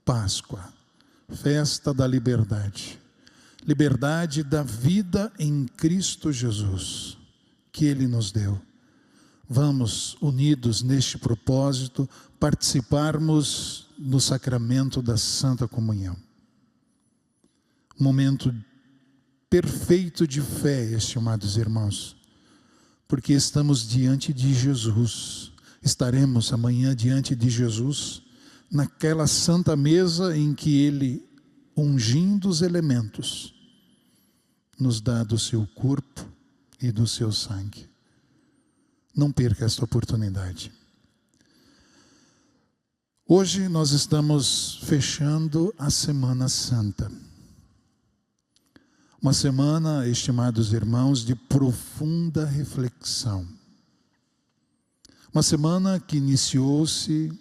Páscoa, festa da liberdade. Liberdade da vida em Cristo Jesus, que Ele nos deu. Vamos, unidos neste propósito, participarmos no sacramento da Santa Comunhão. Um momento perfeito de fé, estimados irmãos, porque estamos diante de Jesus. Estaremos amanhã diante de Jesus, naquela santa mesa em que Ele, ungindo os elementos, nos dá do seu corpo e do seu sangue. Não perca esta oportunidade. Hoje nós estamos fechando a Semana Santa. Uma semana, estimados irmãos, de profunda reflexão. Uma semana que iniciou-se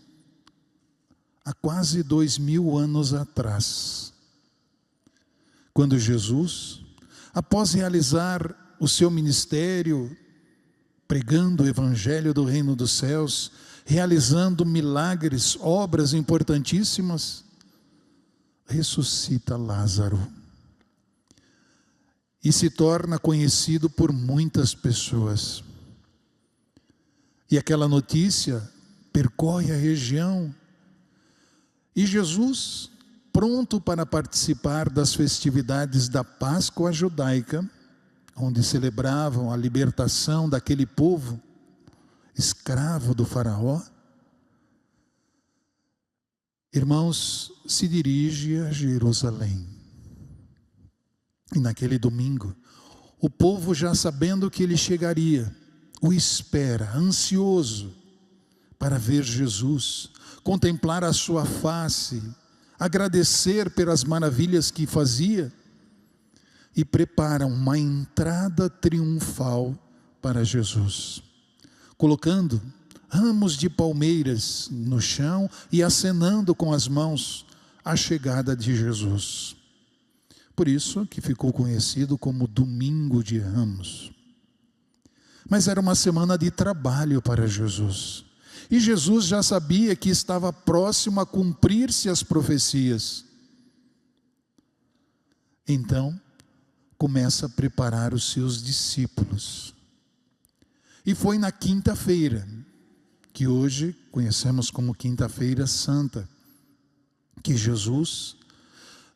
há quase 2000 anos atrás, quando Jesus, após realizar o seu ministério, pregando o Evangelho do Reino dos Céus, realizando milagres, obras importantíssimas, ressuscita Lázaro. E se torna conhecido por muitas pessoas. E aquela notícia percorre a região. E Jesus, pronto para participar das festividades da Páscoa judaica, onde celebravam a libertação daquele povo escravo do faraó, irmãos, se dirige a Jerusalém. E naquele domingo, o povo, já sabendo que ele chegaria, o espera, ansioso, para ver Jesus, contemplar a sua face, agradecer pelas maravilhas que fazia, e preparam uma entrada triunfal para Jesus, colocando ramos de palmeiras no chão e acenando com as mãos a chegada de Jesus. Por isso que ficou conhecido como Domingo de Ramos. Mas era uma semana de trabalho para Jesus. E Jesus já sabia que estava próximo a cumprir-se as profecias. Então, começa a preparar os seus discípulos. E foi na quinta-feira, que hoje conhecemos como Quinta-feira Santa, que Jesus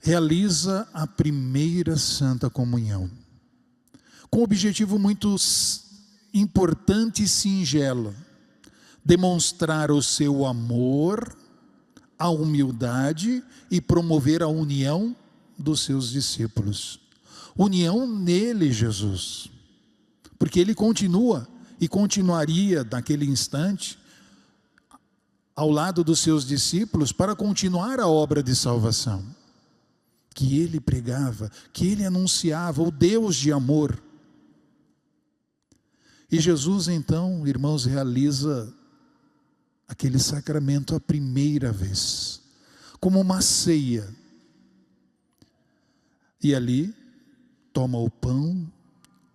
realiza a primeira Santa Comunhão, com um objetivo muito importante e singelo: demonstrar o seu amor, a humildade e promover a união dos seus discípulos. União nele, Jesus, porque ele continua e continuaria naquele instante ao lado dos seus discípulos para continuar a obra de salvação que ele pregava, que ele anunciava, o Deus de amor. E Jesus então, irmãos, realiza aquele sacramento a primeira vez, como uma ceia. E ali toma o pão,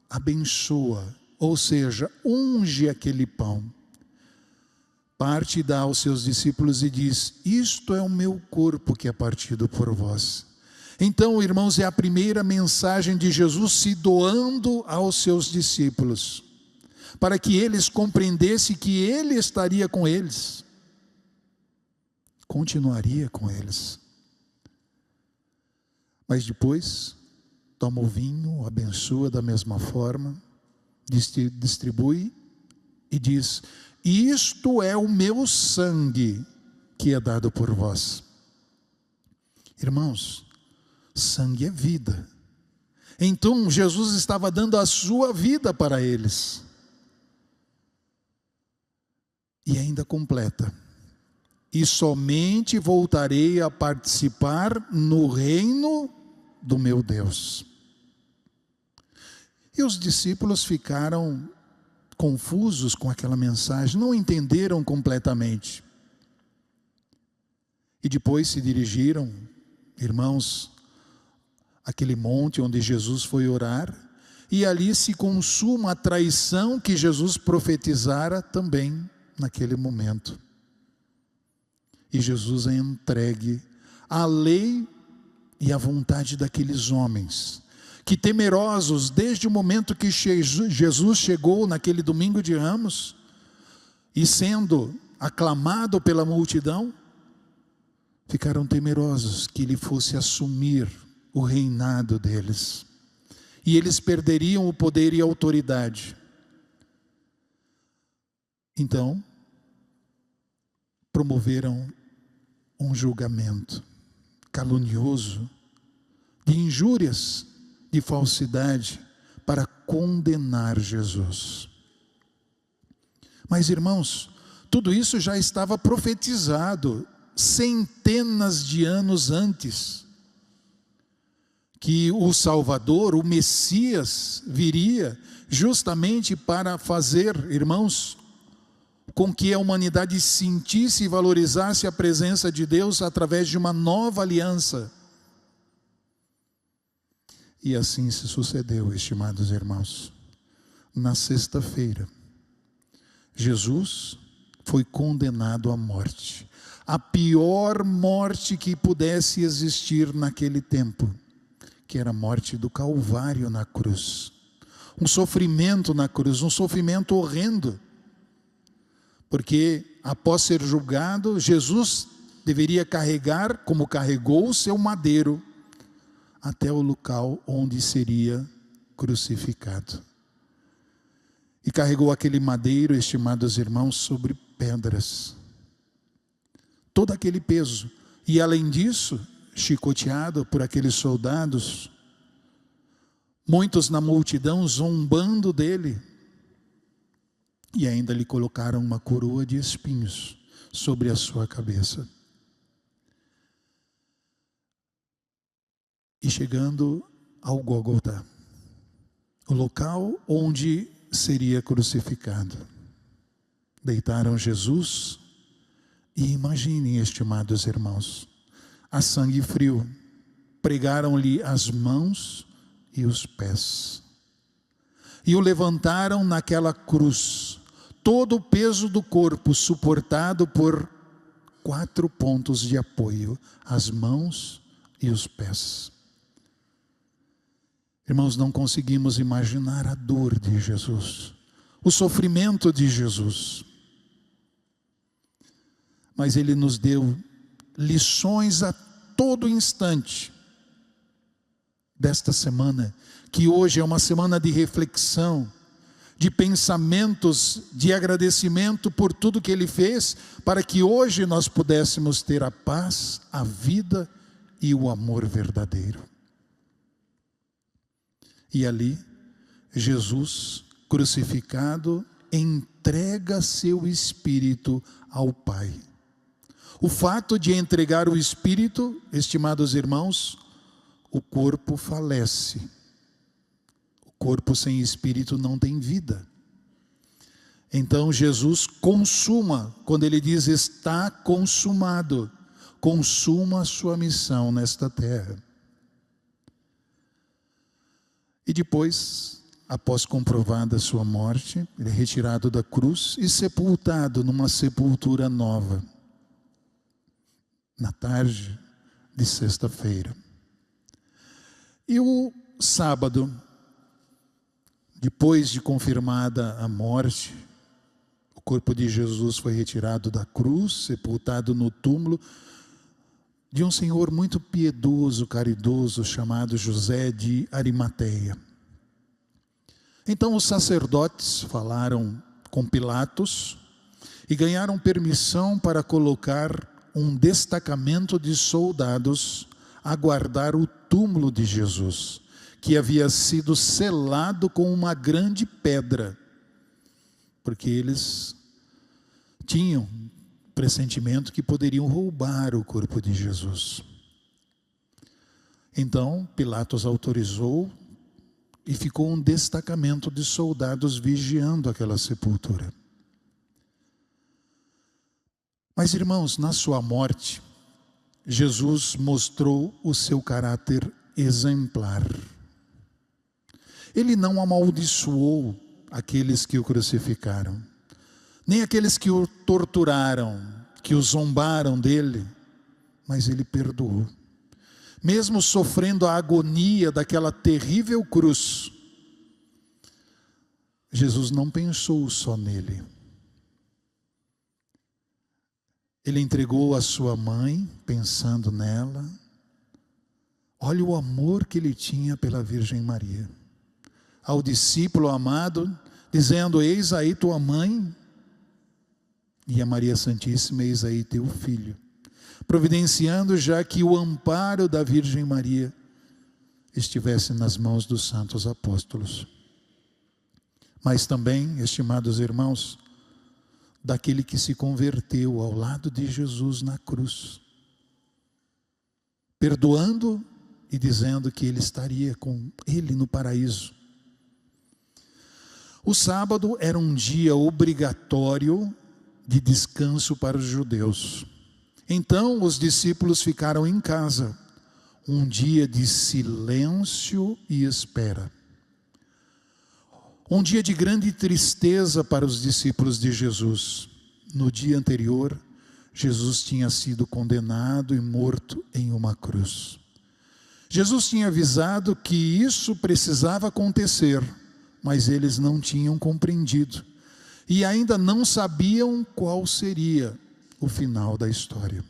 abençoa, ou seja, unge aquele pão, parte e dá aos seus discípulos e diz: isto é o meu corpo que é partido por vós. Então, irmãos, é a primeira mensagem de Jesus se doando aos seus discípulos, para que eles compreendessem que ele estaria com eles, continuaria com eles. Mas depois toma o vinho, abençoa da mesma forma, distribui e diz: isto é o meu sangue que é dado por vós. Irmãos, sangue é vida. Então Jesus estava dando a sua vida para eles. E ainda completa: e somente voltarei a participar no reino do meu Deus. E os discípulos ficaram confusos com aquela mensagem, não entenderam completamente. E depois se dirigiram, irmãos, àquele monte onde Jesus foi orar, e ali se consuma a traição que Jesus profetizara também naquele momento. E Jesus é entregue a lei e a vontade daqueles homens, que temerosos, desde o momento que Jesus chegou naquele domingo de Ramos, e sendo aclamado pela multidão, ficaram temerosos que ele fosse assumir o reinado deles, e eles perderiam o poder e a autoridade. Então, promoveram um julgamento calunioso, de injúrias, de falsidade, para condenar Jesus. Mas, irmãos, tudo isso já estava profetizado centenas de anos antes, que o Salvador, o Messias, viria justamente para fazer, irmãos, com que a humanidade sentisse e valorizasse a presença de Deus através de uma nova aliança. E assim se sucedeu, estimados irmãos. Na sexta-feira, Jesus foi condenado à morte, a pior morte que pudesse existir naquele tempo, que era a morte do Calvário na cruz. Um sofrimento na cruz, um sofrimento horrendo, porque após ser julgado, Jesus deveria carregar, como carregou, o seu madeiro até o local onde seria crucificado. E carregou aquele madeiro, estimados irmãos, sobre pedras. Todo aquele peso. E além disso, chicoteado por aqueles soldados, muitos na multidão zombando dele. E ainda lhe colocaram uma coroa de espinhos sobre a sua cabeça. E chegando ao Gólgota, o local onde seria crucificado, deitaram Jesus e imaginem, estimados irmãos, a sangue frio, pregaram-lhe as mãos e os pés, e o levantaram naquela cruz, todo o peso do corpo suportado por 4 pontos de apoio, as mãos e os pés. Irmãos, não conseguimos imaginar a dor de Jesus, o sofrimento de Jesus, mas Ele nos deu lições a todo instante desta semana, que hoje é uma semana de reflexão, de pensamentos, de agradecimento por tudo que Ele fez, para que hoje nós pudéssemos ter a paz, a vida e o amor verdadeiro. E ali, Jesus, crucificado, entrega seu espírito ao Pai. O fato de entregar o espírito, estimados irmãos, o corpo falece. O corpo sem espírito não tem vida. Então Jesus consuma, quando Ele diz está consumado, consuma a sua missão nesta terra. E depois, após comprovada a sua morte, Ele é retirado da cruz e sepultado numa sepultura nova, na tarde de sexta-feira. E o sábado, depois de confirmada a morte, o corpo de Jesus foi retirado da cruz, sepultado no túmulo de um senhor muito piedoso, caridoso, chamado José de Arimateia. Então os sacerdotes falaram com Pilatos e ganharam permissão para colocar um destacamento de soldados a guardar o túmulo de Jesus, que havia sido selado com uma grande pedra, porque eles tinham pressentimento que poderiam roubar o corpo de Jesus. Então Pilatos autorizou e ficou um destacamento de soldados vigiando aquela sepultura. Mas, irmãos, na sua morte, Jesus mostrou o seu caráter exemplar. Ele não amaldiçoou aqueles que o crucificaram, nem aqueles que o torturaram, que o zombaram dele, mas ele perdoou. Mesmo sofrendo a agonia daquela terrível cruz, Jesus não pensou só nele. Ele entregou a sua mãe, pensando nela. Olha o amor que ele tinha pela Virgem Maria. Ao discípulo amado, dizendo: eis aí tua mãe, e a Maria Santíssima: eis aí teu filho. Providenciando já que o amparo da Virgem Maria estivesse nas mãos dos santos apóstolos. Mas também, estimados irmãos, daquele que se converteu ao lado de Jesus na cruz, perdoando e dizendo que ele estaria com ele no paraíso. O sábado era um dia obrigatório de descanso para os judeus. Então os discípulos ficaram em casa, um dia de silêncio e espera. Um dia de grande tristeza para os discípulos de Jesus. No dia anterior, Jesus tinha sido condenado e morto em uma cruz. Jesus tinha avisado que isso precisava acontecer, mas eles não tinham compreendido e ainda não sabiam qual seria o final da história.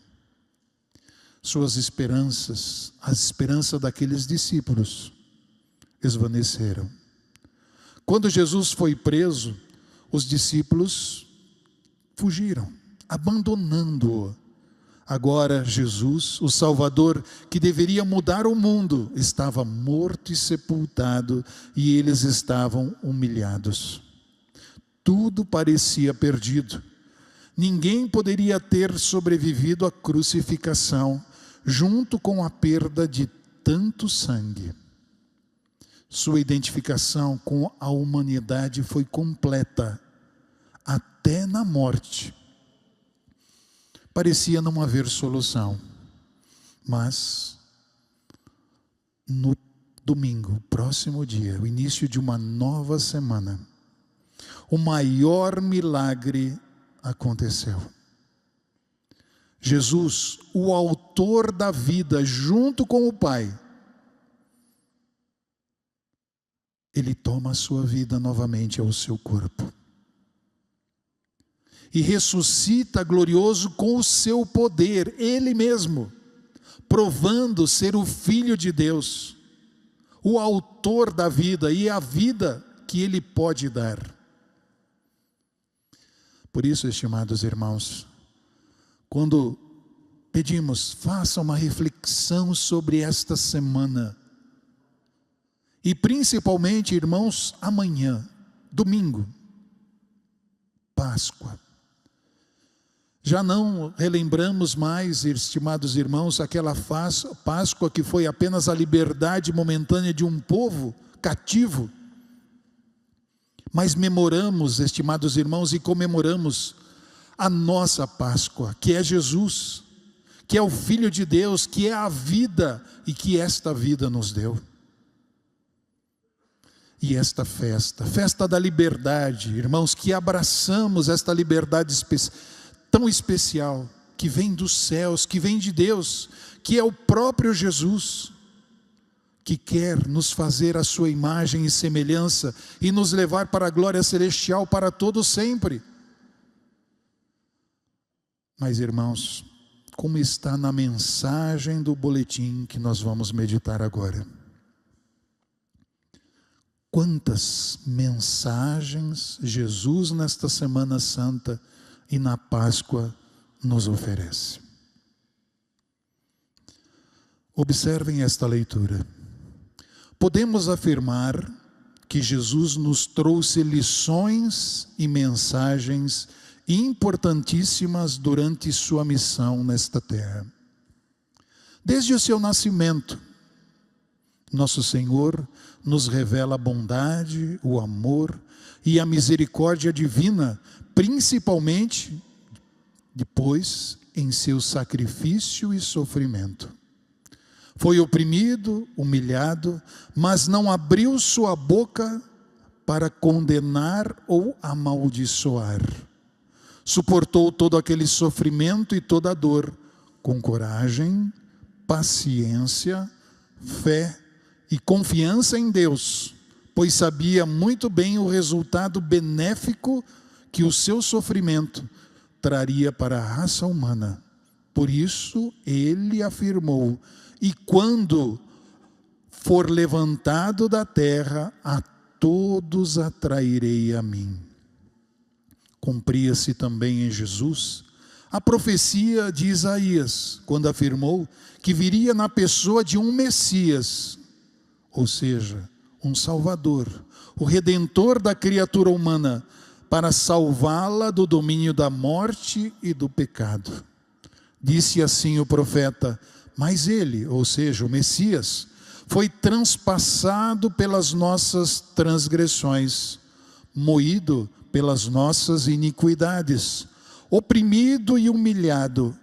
Suas esperanças, a esperança daqueles discípulos, esvaneceram. Quando Jesus foi preso, os discípulos fugiram, abandonando-o. Agora Jesus, o Salvador, que deveria mudar o mundo, estava morto e sepultado, e eles estavam humilhados. Tudo parecia perdido. Ninguém poderia ter sobrevivido à crucificação, junto com a perda de tanto sangue. Sua identificação com a humanidade foi completa, até na morte. Parecia não haver solução, mas no domingo, próximo dia, o início de uma nova semana, o maior milagre aconteceu. Jesus, o autor da vida, junto com o Pai, ele toma a sua vida novamente ao seu corpo e ressuscita glorioso com o seu poder, ele mesmo, provando ser o Filho de Deus, o autor da vida e a vida que ele pode dar. Por isso, estimados irmãos, quando pedimos, faça uma reflexão sobre esta semana, e principalmente, irmãos, amanhã, domingo, Páscoa. Já não relembramos mais, estimados irmãos, aquela Páscoa que foi apenas a liberdade momentânea de um povo cativo. Mas memoramos, estimados irmãos, e comemoramos a nossa Páscoa, que é Jesus, que é o Filho de Deus, que é a vida e que esta vida nos deu. E esta festa da liberdade, irmãos, que abraçamos esta liberdade tão especial, que vem dos céus, que vem de Deus, que é o próprio Jesus, que quer nos fazer a sua imagem e semelhança e nos levar para a glória celestial para todo sempre. Mas, irmãos, como está na mensagem do boletim que nós vamos meditar agora? Quantas mensagens Jesus nesta Semana Santa e na Páscoa nos oferece. Observem esta leitura. Podemos afirmar que Jesus nos trouxe lições e mensagens importantíssimas durante sua missão nesta terra. Desde o seu nascimento, nosso Senhor nos revela a bondade, o amor e a misericórdia divina, principalmente depois em seu sacrifício e sofrimento. Foi oprimido, humilhado, mas não abriu sua boca para condenar ou amaldiçoar. Suportou todo aquele sofrimento e toda a dor com coragem, paciência, fé e confiança em Deus, pois sabia muito bem o resultado benéfico que o seu sofrimento traria para a raça humana. Por isso ele afirmou: e quando for levantado da terra, a todos atrairei a mim. Cumpria-se também em Jesus a profecia de Isaías, quando afirmou que viria na pessoa de um Messias, ou seja, um Salvador, o Redentor da criatura humana, para salvá-la do domínio da morte e do pecado. Disse assim o profeta: mas ele, ou seja, o Messias, foi transpassado pelas nossas transgressões, moído pelas nossas iniquidades, oprimido e humilhado,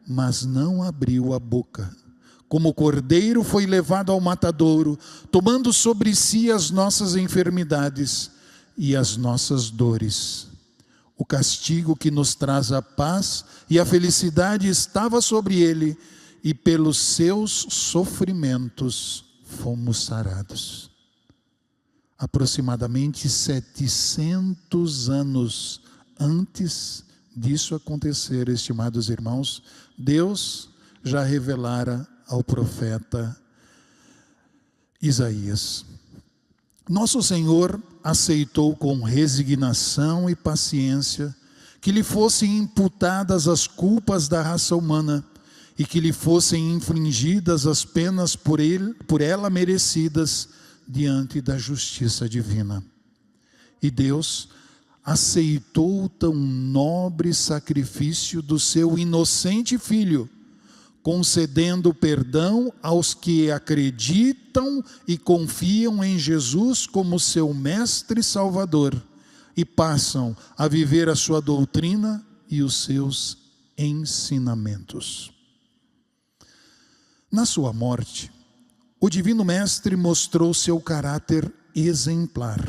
mas não abriu a boca. Como cordeiro foi levado ao matadouro, tomando sobre si as nossas enfermidades e as nossas dores. O castigo que nos traz a paz e a felicidade estava sobre ele, e pelos seus sofrimentos fomos sarados. Aproximadamente 700 anos antes disso acontecer, estimados irmãos, Deus já revelara ao profeta Isaías. Nosso Senhor aceitou com resignação e paciência que lhe fossem imputadas as culpas da raça humana e que lhe fossem infligidas as penas por ela merecidas diante da justiça divina. E Deus aceitou tão nobre sacrifício do seu inocente Filho, concedendo perdão aos que acreditam e confiam em Jesus como seu Mestre e Salvador, e passam a viver a sua doutrina e os seus ensinamentos. Na sua morte, o Divino Mestre mostrou seu caráter exemplar.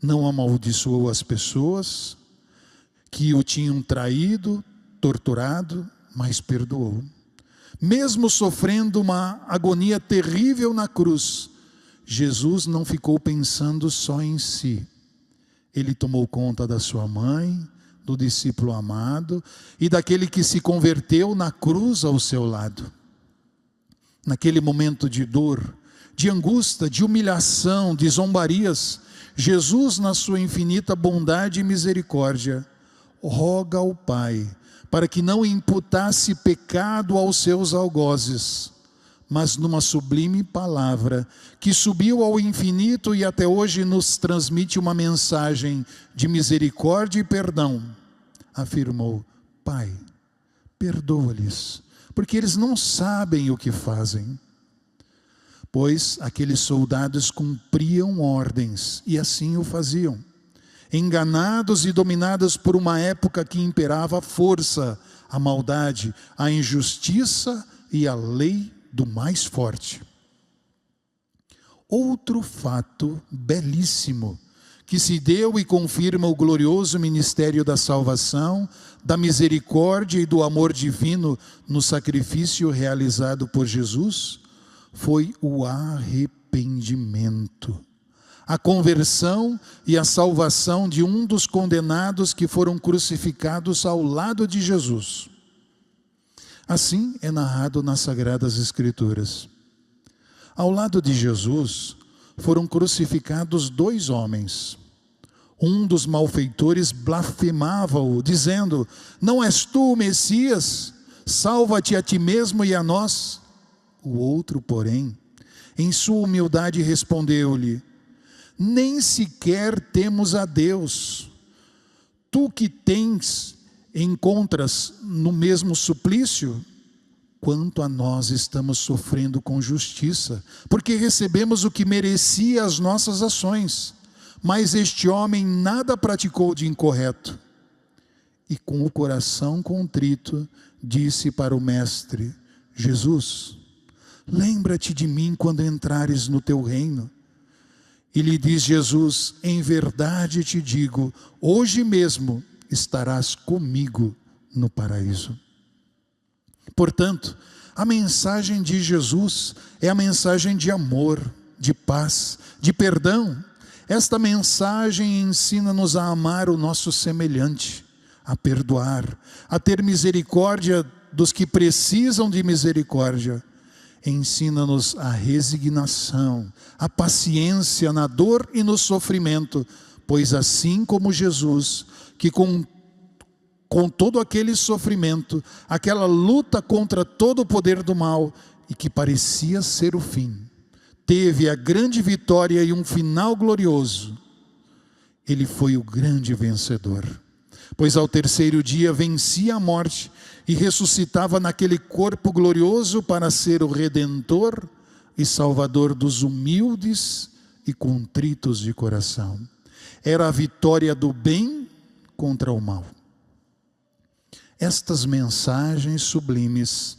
Não amaldiçoou as pessoas que o tinham traído, torturado, mas perdoou. Mesmo sofrendo uma agonia terrível na cruz, Jesus não ficou pensando só em si. Ele tomou conta da sua mãe, do discípulo amado e daquele que se converteu na cruz ao seu lado. Naquele momento de dor, de angústia, de humilhação, de zombarias, Jesus, na sua infinita bondade e misericórdia, roga ao Pai para que não imputasse pecado aos seus algozes, mas numa sublime palavra que subiu ao infinito e até hoje nos transmite uma mensagem de misericórdia e perdão, afirmou: Pai, perdoa-lhes, porque eles não sabem o que fazem. Pois aqueles soldados cumpriam ordens e assim o faziam, enganados e dominados por uma época que imperava a força, a maldade, a injustiça e a lei do mais forte. Outro fato belíssimo que se deu e confirma o glorioso ministério da salvação, da misericórdia e do amor divino no sacrifício realizado por Jesus, foi o arrependimento, a conversão e a salvação de um dos condenados que foram crucificados ao lado de Jesus. Assim é narrado nas Sagradas Escrituras. Ao lado de Jesus foram crucificados 2 homens. Um dos malfeitores blasfemava-o, dizendo: não és tu o Messias? Salva-te a ti mesmo e a nós. O outro, porém, em sua humildade respondeu-lhe: nem sequer temos a Deus. Tu que encontras no mesmo suplício? Quanto a nós, estamos sofrendo com justiça, porque recebemos o que merecia as nossas ações. Mas este homem nada praticou de incorreto. E com o coração contrito, disse para o Mestre: Jesus, lembra-te de mim quando entrares no teu reino. E lhe diz Jesus: em verdade te digo, hoje mesmo estarás comigo no paraíso. Portanto, a mensagem de Jesus é a mensagem de amor, de paz, de perdão. Esta mensagem ensina-nos a amar o nosso semelhante, a perdoar, a ter misericórdia dos que precisam de misericórdia. Ensina-nos a resignação, a paciência na dor e no sofrimento, pois assim como Jesus, que com todo aquele sofrimento, aquela luta contra todo o poder do mal, e que parecia ser o fim, teve a grande vitória e um final glorioso. Ele foi o grande vencedor, pois ao terceiro dia vencia a morte e ressuscitava naquele corpo glorioso para ser o Redentor e Salvador dos humildes e contritos de coração. Era a vitória do bem contra o mal. Estas mensagens sublimes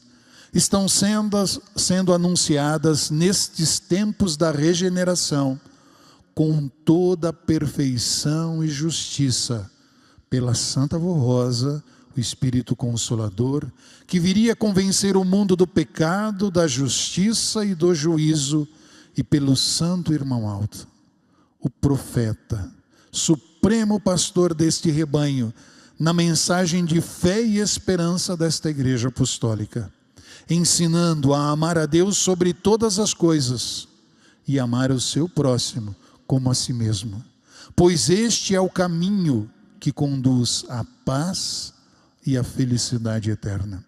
estão sendo anunciadas nestes tempos da regeneração, com toda a perfeição e justiça, pela Santa Vó Rosa, o Espírito Consolador, que viria convencer o mundo do pecado, da justiça e do juízo, e pelo Santo Irmão Alto, o profeta, supremo pastor deste rebanho, na mensagem de fé e esperança desta Igreja Apostólica, ensinando a amar a Deus sobre todas as coisas e amar o seu próximo como a si mesmo, pois este é o caminho que conduz à paz e à felicidade eterna.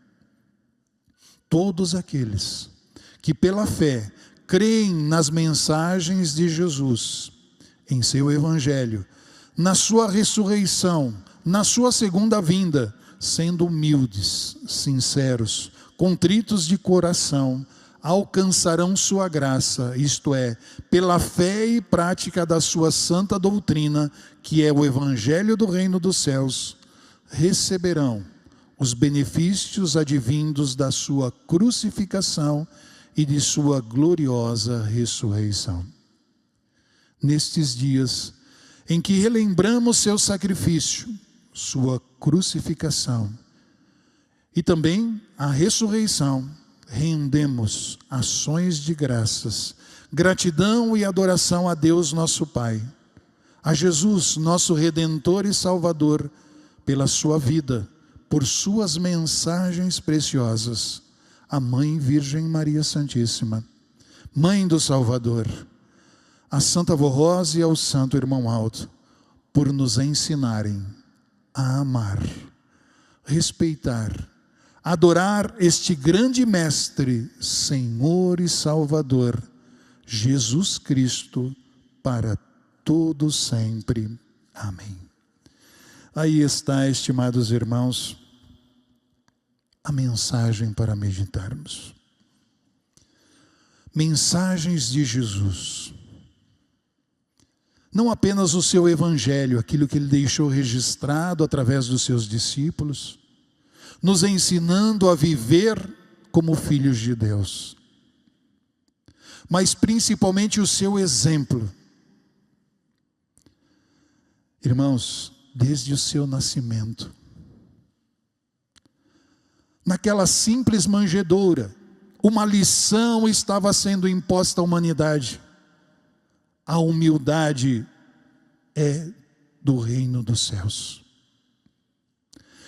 Todos aqueles que pela fé creem nas mensagens de Jesus, em seu Evangelho, na sua ressurreição, na sua segunda vinda, sendo humildes, sinceros, contritos de coração, alcançarão sua graça, isto é, pela fé e prática da sua santa doutrina, que é o Evangelho do Reino dos Céus, receberão os benefícios advindos da sua crucificação e de sua gloriosa ressurreição. Nestes dias em que relembramos seu sacrifício, sua crucificação e também a ressurreição, rendemos ações de graças, gratidão e adoração a Deus nosso Pai, a Jesus nosso Redentor e Salvador, pela sua vida, por suas mensagens preciosas, a Mãe Virgem Maria Santíssima, Mãe do Salvador, a Santa Vó Rosa e ao Santo Irmão Alto, por nos ensinarem a amar, respeitar, adorar este grande Mestre, Senhor e Salvador, Jesus Cristo, para todo sempre. Amém. Aí está, estimados irmãos, a mensagem para meditarmos. Mensagens de Jesus. Não apenas o seu Evangelho, aquilo que ele deixou registrado através dos seus discípulos, nos ensinando a viver como filhos de Deus, mas principalmente o seu exemplo. Irmãos, desde o seu nascimento, naquela simples manjedoura, uma lição estava sendo imposta à humanidade. A humildade é do reino dos céus.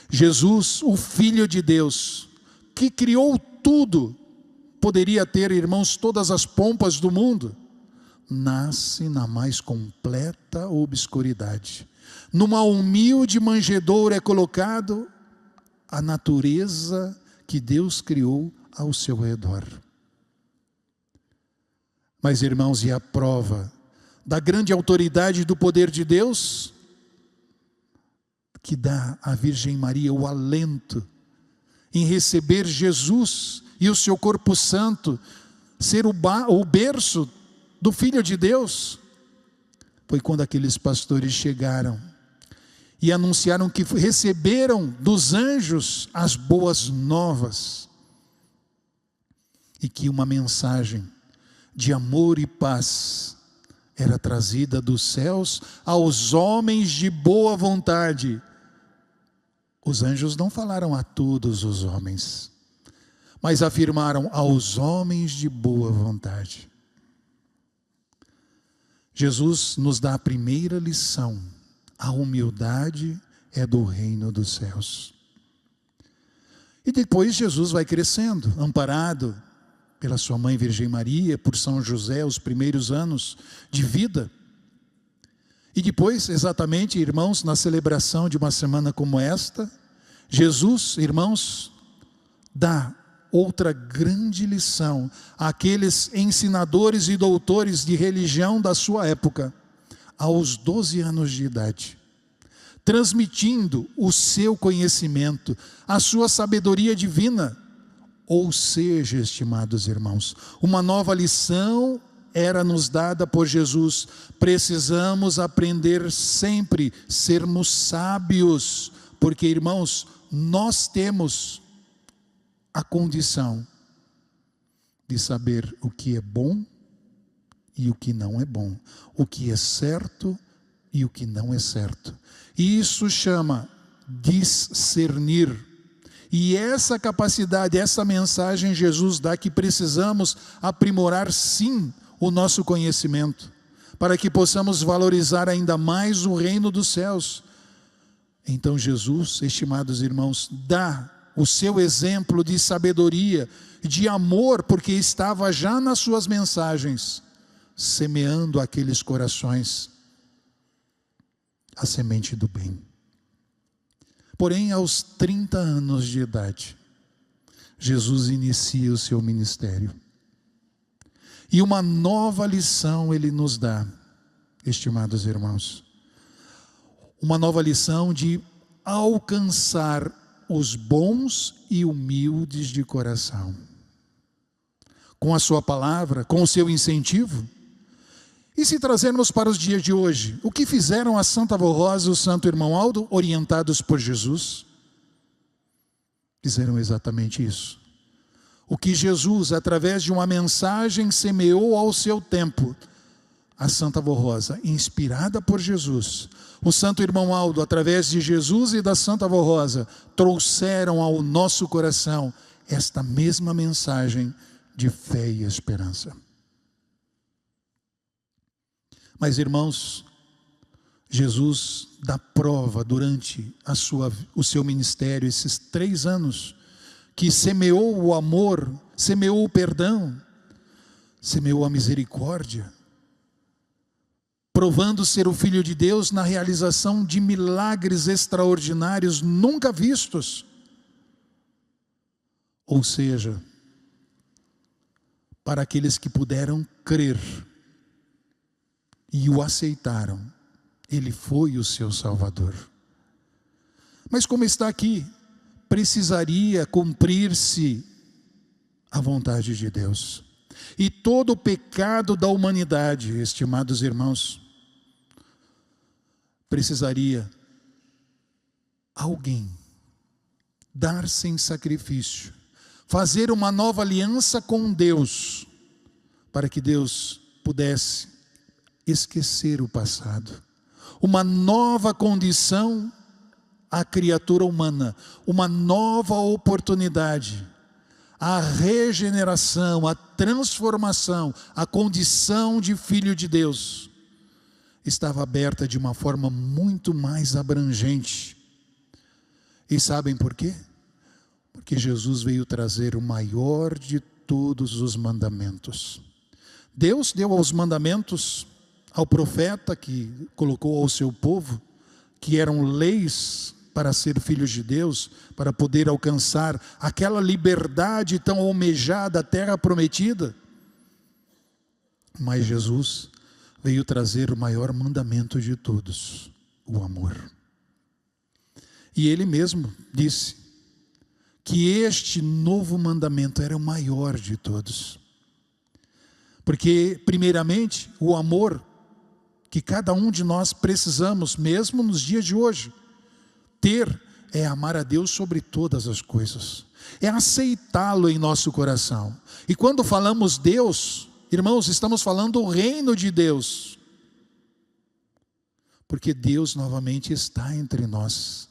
Jesus, o Filho de Deus, que criou tudo, poderia ter, irmãos, todas as pompas do mundo, nasce na mais completa obscuridade. Numa humilde manjedoura é colocado a natureza que Deus criou ao seu redor. Mas, irmãos, e a prova da grande autoridade e do poder de Deus, que dá à Virgem Maria o alento em receber Jesus e o seu corpo santo, ser o berço do Filho de Deus, foi quando aqueles pastores chegaram e anunciaram que receberam dos anjos as boas novas, e que uma mensagem de amor e paz era trazida dos céus aos homens de boa vontade. Os anjos não falaram a todos os homens, mas afirmaram: aos homens de boa vontade. Jesus nos dá a primeira lição: a humildade é do reino dos céus. E depois Jesus vai crescendo, amparado pela sua mãe Virgem Maria, por São José, os primeiros anos de vida. E depois, exatamente, irmãos, na celebração de uma semana como esta, Jesus, irmãos, dá outra grande lição àqueles ensinadores e doutores de religião da sua época, aos 12 anos de idade, transmitindo o seu conhecimento, a sua sabedoria divina. Ou seja, estimados irmãos, uma nova lição era nos dada por Jesus: precisamos aprender sempre, sermos sábios, porque, irmãos, nós temos a condição de saber o que é bom e o que não é bom, o que é certo e o que não é certo. E isso chama discernir. E essa capacidade, essa mensagem Jesus dá, que precisamos aprimorar sim o nosso conhecimento, para que possamos valorizar ainda mais o reino dos céus. Então Jesus, estimados irmãos, dá o seu exemplo de sabedoria, de amor, porque estava já nas suas mensagens, semeando aqueles corações a semente do bem. Porém, aos 30 anos de idade, Jesus inicia o seu ministério. E uma nova lição ele nos dá, estimados irmãos. Uma nova lição de alcançar os bons e humildes de coração. Com a sua palavra, com o seu incentivo. E se trazermos para os dias de hoje, o que fizeram a Santa Avó Rosa e o Santo Irmão Aldo, orientados por Jesus? Fizeram exatamente isso. O que Jesus, através de uma mensagem, semeou ao seu tempo, a Santa Avó Rosa, inspirada por Jesus, o Santo Irmão Aldo, através de Jesus e da Santa Avó Rosa, trouxeram ao nosso coração esta mesma mensagem de fé e esperança. Mas, irmãos, Jesus dá prova durante o seu ministério, esses 3 anos, que semeou o amor, semeou o perdão, semeou a misericórdia, provando ser o Filho de Deus na realização de milagres extraordinários nunca vistos. Ou seja, para aqueles que puderam crer e o aceitaram, ele foi o seu Salvador. Mas como está aqui, precisaria cumprir-se a vontade de Deus. E todo o pecado da humanidade, estimados irmãos, precisaria alguém dar-se em sacrifício, fazer uma nova aliança com Deus, para que Deus pudesse esquecer o passado. Uma nova condição à criatura humana, uma nova oportunidade, a regeneração, a transformação, a condição de filho de Deus estava aberta de uma forma muito mais abrangente. E sabem por quê? Porque Jesus veio trazer o maior de todos os mandamentos. Deus deu aos mandamentos ao profeta que colocou ao seu povo, que eram leis para ser filhos de Deus, para poder alcançar aquela liberdade tão almejada, a terra prometida. Mas Jesus veio trazer o maior mandamento de todos, o amor. E ele mesmo disse que este novo mandamento era o maior de todos. Porque, primeiramente, o amor que cada um de nós precisamos, mesmo nos dias de hoje, ter é amar a Deus sobre todas as coisas, é aceitá-lo em nosso coração. E quando falamos Deus, irmãos, estamos falando o reino de Deus, porque Deus novamente está entre nós.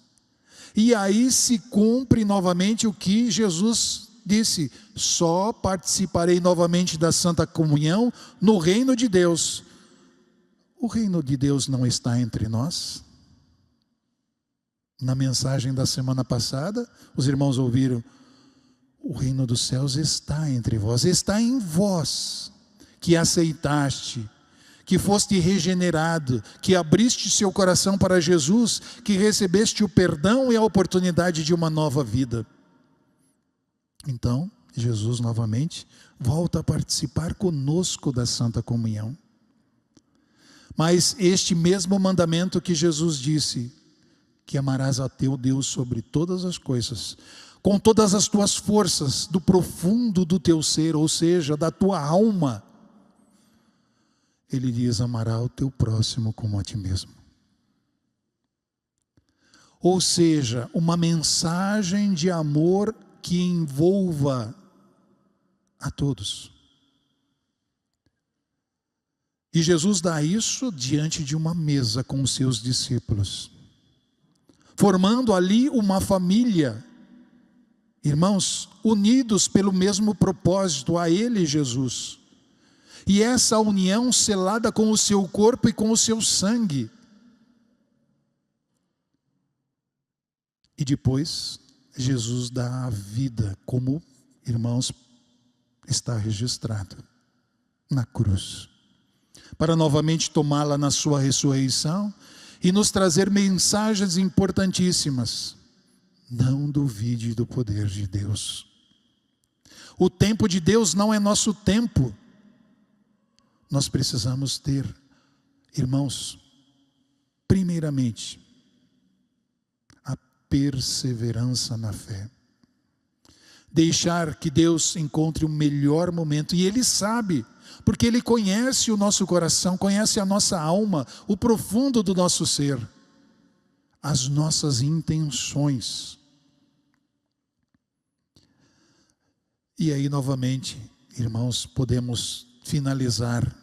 E aí se cumpre novamente o que Jesus disse: só participarei novamente da Santa Comunhão no reino de Deus. O reino de Deus não está entre nós? Na mensagem da semana passada, os irmãos ouviram: o reino dos céus está entre vós, está em vós, que aceitaste, que foste regenerado, que abriste seu coração para Jesus, que recebeste o perdão e a oportunidade de uma nova vida. Então, Jesus novamente volta a participar conosco da Santa Comunhão. Mas este mesmo mandamento que Jesus disse, que amarás a teu Deus sobre todas as coisas, com todas as tuas forças, do profundo do teu ser, ou seja, da tua alma, ele diz: amará o teu próximo como a ti mesmo. Ou seja, uma mensagem de amor que envolva a todos. E Jesus dá isso diante de uma mesa com os seus discípulos, formando ali uma família, irmãos, unidos pelo mesmo propósito, a Ele, Jesus. E essa união selada com o seu corpo e com o seu sangue. E depois, Jesus dá a vida, como, irmãos, está registrado na cruz, para novamente tomá-la na sua ressurreição e nos trazer mensagens importantíssimas. Não duvide do poder de Deus. O tempo de Deus não é nosso tempo. Nós precisamos ter, irmãos, primeiramente, a perseverança na fé. Deixar que Deus encontre o melhor momento. E Ele sabe, porque Ele conhece o nosso coração, conhece a nossa alma, o profundo do nosso ser, as nossas intenções. E aí, novamente, irmãos, podemos finalizar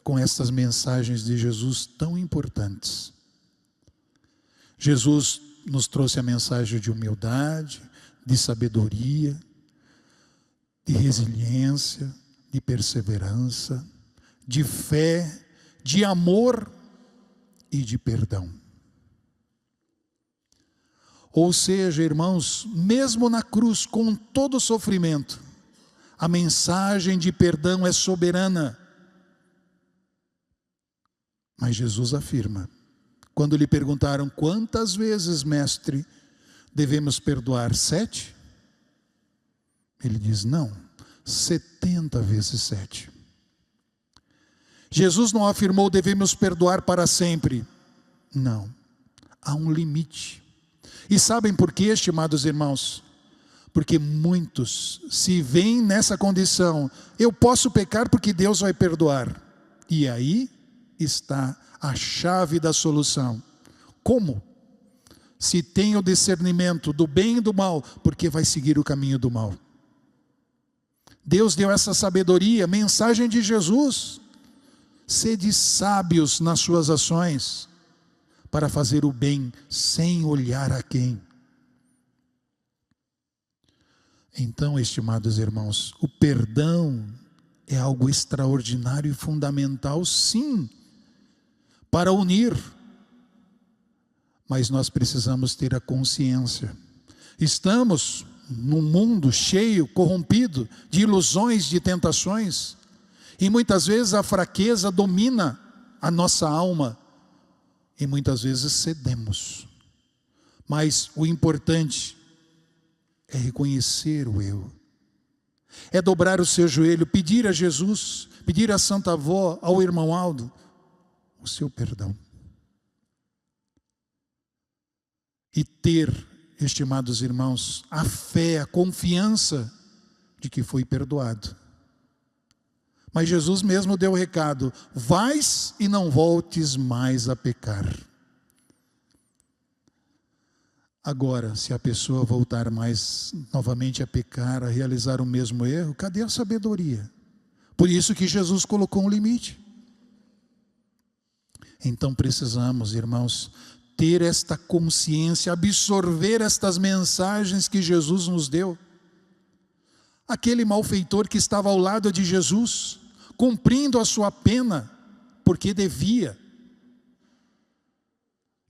com estas mensagens de Jesus tão importantes. Jesus nos trouxe a mensagem de humildade, de sabedoria, de resiliência, de perseverança, de fé, de amor e de perdão. Ou seja, irmãos, mesmo na cruz, com todo o sofrimento, a mensagem de perdão é soberana. Mas Jesus afirma, quando lhe perguntaram: quantas vezes, mestre, devemos perdoar? 7? Ele diz: não, 70 vezes 7. Jesus não afirmou: devemos perdoar para sempre. Não, há um limite. E sabem por quê, estimados irmãos? Porque muitos se veem nessa condição: eu posso pecar porque Deus vai perdoar. E aí está a chave da solução. Como? Se tem o discernimento do bem e do mal, porque vai seguir o caminho do mal. Deus deu essa sabedoria, mensagem de Jesus. Sede sábios nas suas ações, para fazer o bem sem olhar a quem. Então, estimados irmãos, o perdão é algo extraordinário e fundamental, sim, para unir. Mas nós precisamos ter a consciência. Estamos num mundo cheio, corrompido, de ilusões, de tentações. E muitas vezes a fraqueza domina a nossa alma. E muitas vezes cedemos. Mas o importante é reconhecer o eu. É dobrar o seu joelho, pedir a Jesus, pedir à Santa Avó, ao irmão Aldo, o seu perdão. E ter, estimados irmãos, a fé, a confiança de que foi perdoado. Mas Jesus mesmo deu o recado: vais e não voltes mais a pecar. Agora, se a pessoa voltar mais novamente a pecar, a realizar o mesmo erro, cadê a sabedoria? Por isso que Jesus colocou um limite. Então precisamos, irmãos, ter esta consciência, absorver estas mensagens que Jesus nos deu. aquele malfeitor que estava ao lado de Jesus, cumprindo a sua pena, porque devia,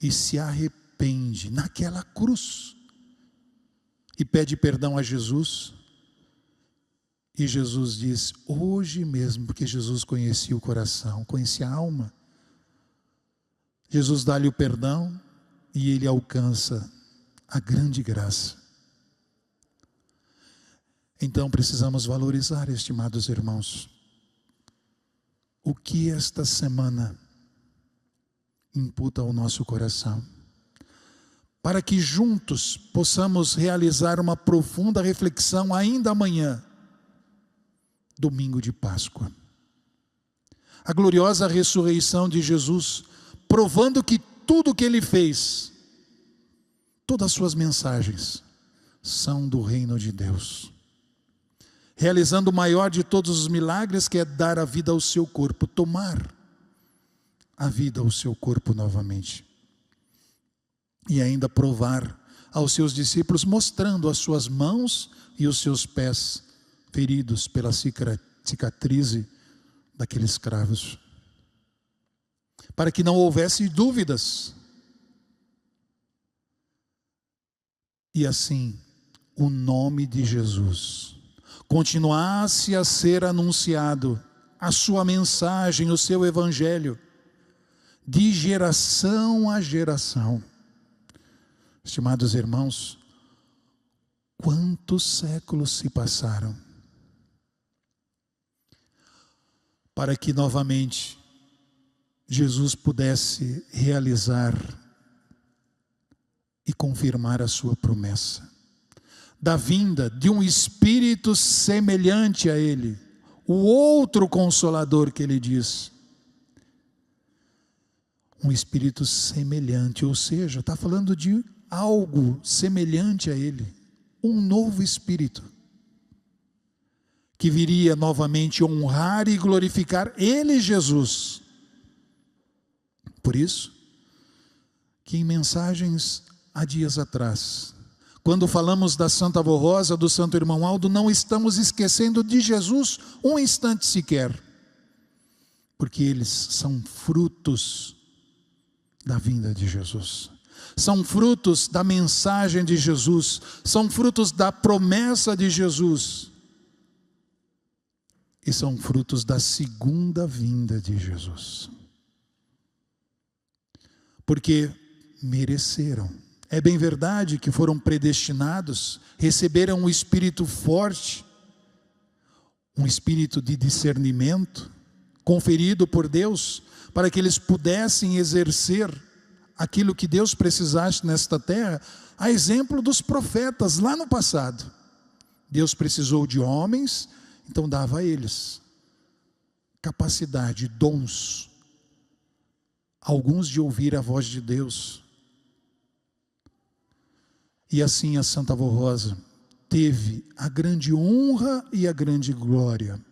e se arrepende naquela cruz, e pede perdão a Jesus, e Jesus diz, hoje mesmo, porque Jesus conhecia o coração, conhecia a alma, Jesus dá-lhe o perdão, e ele alcança a grande graça. Então precisamos valorizar, estimados irmãos, o que esta semana imputa ao nosso coração, para que juntos possamos realizar uma profunda reflexão ainda amanhã, domingo de Páscoa. A gloriosa ressurreição de Jesus, provando que tudo o que ele fez, todas as suas mensagens, são do reino de Deus. Realizando o maior de todos os milagres, que é dar a vida ao seu corpo, tomar a vida ao seu corpo novamente. E ainda provar aos seus discípulos, mostrando as suas mãos e os seus pés feridos pela cicatriz daqueles cravos. Para que não houvesse dúvidas. E assim, o nome de Jesus continuasse a ser anunciado, a sua mensagem, o seu evangelho, de geração a geração. Estimados irmãos, quantos séculos se passaram para que novamente Jesus pudesse realizar e confirmar a sua promessa da vinda de um Espírito semelhante a Ele, o outro Consolador que Ele diz. Um Espírito semelhante, ou seja, está falando de algo semelhante a Ele, um novo Espírito, que viria novamente honrar e glorificar Ele, Jesus. Por isso, que em mensagens há dias atrás, quando falamos da Santa Avó Rosa, do Santo Irmão Aldo, não estamos esquecendo de Jesus um instante sequer, porque eles são frutos da vinda de Jesus, são frutos da mensagem de Jesus, são frutos da promessa de Jesus, e são frutos da segunda vinda de Jesus, porque mereceram. É bem verdade que foram predestinados, receberam um espírito forte, um espírito de discernimento, conferido por Deus, para que eles pudessem exercer aquilo que Deus precisasse nesta terra, a exemplo dos profetas lá no passado. Deus precisou de homens, então dava a eles capacidade, dons, alguns de ouvir a voz de Deus. E assim a Santa Avó Rosa teve a grande honra e a grande glória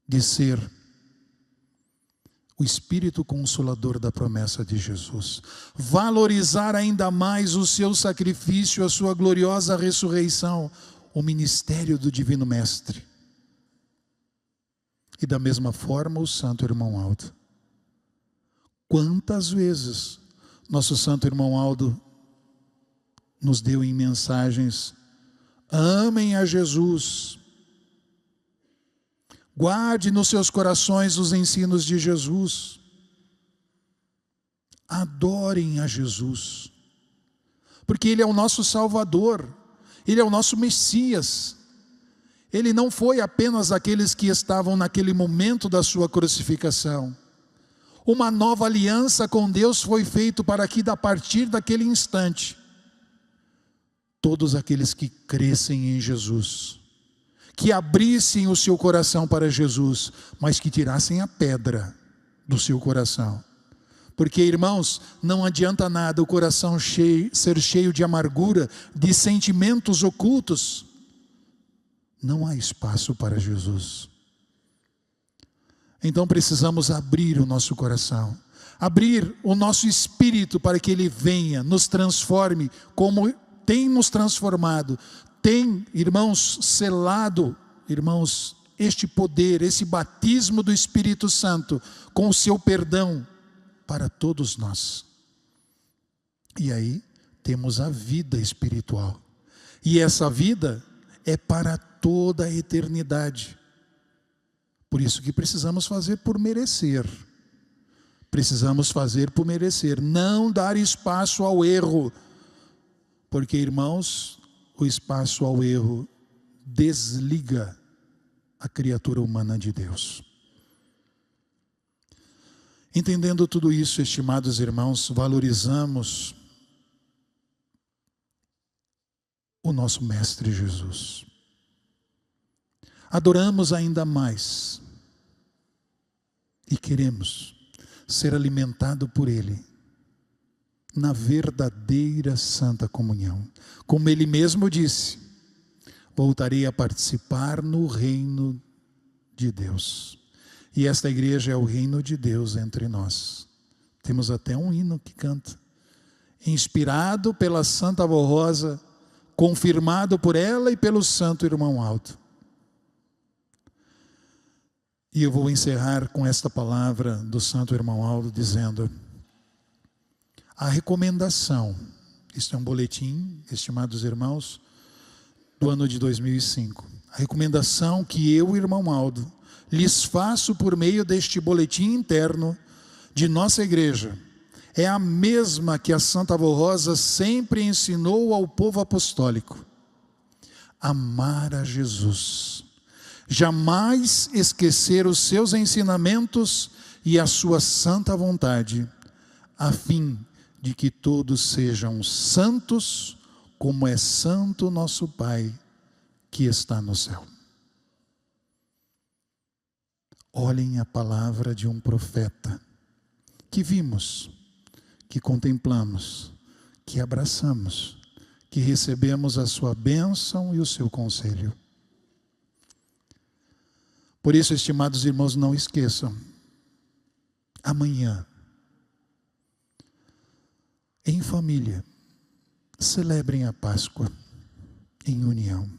de ser o Espírito Consolador da promessa de Jesus. Valorizar ainda mais o seu sacrifício, a sua gloriosa ressurreição, o ministério do Divino Mestre. E da mesma forma o Santo Irmão Aldo. Quantas vezes nosso Santo Irmão Aldo nos deu em mensagens: amem a Jesus, guarde nos seus corações os ensinos de Jesus, adorem a Jesus, porque Ele é o nosso Salvador, Ele é o nosso Messias. Ele não foi apenas aqueles que estavam naquele momento da sua crucificação. Uma nova aliança com Deus foi feita para que, a partir daquele instante, todos aqueles que crescem em Jesus, que abrissem o seu coração para Jesus, mas que tirassem a pedra do seu coração. Porque, irmãos, não adianta nada o coração ser cheio de amargura, de sentimentos ocultos. Não há espaço para Jesus. Então precisamos abrir o nosso coração, abrir o nosso espírito para que Ele venha, nos transforme como tem nos transformado tem, irmãos, selado, irmãos, este poder, esse batismo do Espírito Santo com o seu perdão para todos nós. E aí temos a vida espiritual. E essa vida é para toda a eternidade. Por isso que precisamos fazer por merecer. Precisamos fazer por merecer, não dar espaço ao erro. Porque, irmãos, o espaço ao erro desliga a criatura humana de Deus. Entendendo tudo isso, estimados irmãos, valorizamos o nosso Mestre Jesus. Adoramos ainda mais e queremos ser alimentado por Ele na verdadeira santa comunhão. Como Ele mesmo disse, voltarei a participar no reino de Deus. E esta igreja é o reino de Deus entre nós. Temos até um hino que canta, inspirado pela Santa Avó Rosa, confirmado por ela e pelo Santo Irmão Aldo. E eu vou encerrar com esta palavra do Santo Irmão Aldo, dizendo: a recomendação, isto é um boletim, estimados irmãos, do ano de 2005. A recomendação que eu, Irmão Aldo, lhes faço por meio deste boletim interno de nossa igreja é a mesma que a Santa Avó Rosa sempre ensinou ao povo apostólico: amar a Jesus, jamais esquecer os seus ensinamentos e a sua santa vontade, a fim de que todos sejam santos, como é santo nosso Pai que está no céu. Olhem a palavra de um profeta que vimos, que contemplamos, que abraçamos, que recebemos a sua bênção e o seu conselho. Por isso, estimados irmãos, não esqueçam, amanhã, em família, celebrem a Páscoa em união.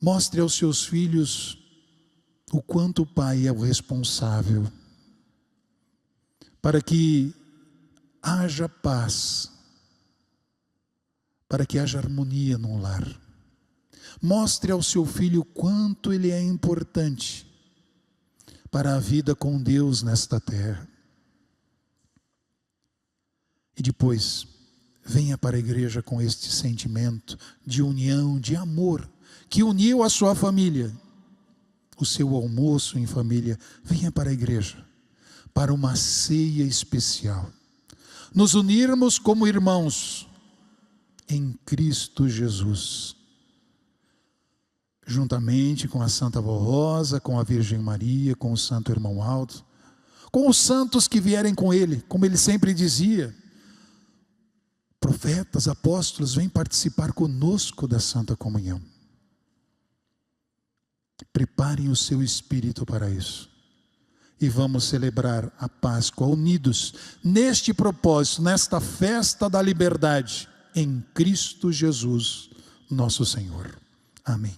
Mostre aos seus filhos o quanto o pai é o responsável, para que haja paz, para que haja harmonia no lar. Mostre ao seu filho o quanto ele é importante para a vida com Deus nesta terra. E depois, venha para a igreja com este sentimento de união, de amor, que uniu a sua família. O seu almoço em família, venha para a igreja, para uma ceia especial. Nos unirmos como irmãos em Cristo Jesus. Juntamente com a Santa Avó Rosa, com a Virgem Maria, com o Santo Irmão Aldo, com os santos que vierem com ele, como ele sempre dizia: profetas, apóstolos, vêm participar conosco da Santa Comunhão. Preparem o seu espírito para isso. E vamos celebrar a Páscoa unidos neste propósito, nesta festa da liberdade, em Cristo Jesus, nosso Senhor. Amém.